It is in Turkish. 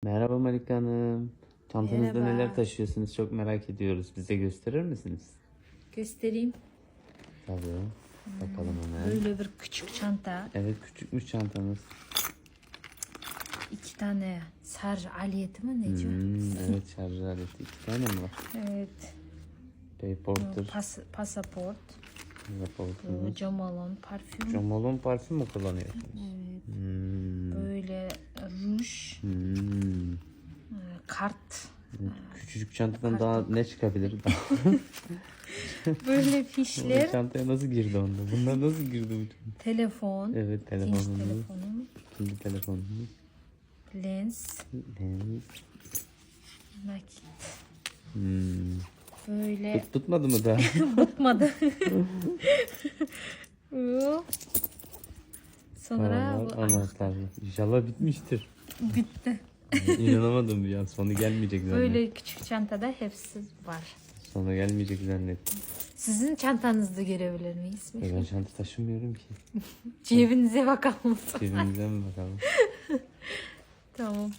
Merhaba Malika Hanım. Çantanızda Merhaba. neler taşıyorsunuz? Çok merak ediyoruz. Bize gösterir misiniz? Göstereyim. Tabii. Bakalım hemen. Böyle bir küçük çanta. Evet, küçükmüş çantanız. 2 tane şarj aleti mi ne diyor? Evet, şarj aleti 2 tane mi var? Evet. Paper'dır. Pasaport. Raportunuz. Jamalon parfüm. Jamalon parfüm mü kullanıyorsunuz? Evet. Hmm. Böyle ruj. Hmm. Kart. Küçücük çantadan daha ne çıkabilir? Böyle Bu fişler. çantaya nasıl girdi onda? Bunlar nasıl girdi bu çantaya? Telefon. Evet, İkinci telefonumuz. telefonum. İkinci telefonumuz. Lens. Lens. Nakit. Hmm. Böyle Tutmadı mı daha? tutmadı. Bu. Sonra bu Anahtar. İnşallah bitmiştir. bitti. İnanamadım bir an. Sonu gelmeyecek zannettim. Böyle küçük çantada hepsi var. Sonu gelmeyecek zannettim. Sizin çantanızda görebilir miyiz? Ben çanta taşımıyorum ki. Cebinize bakalım. Cebimize mi bakalım? Tamam.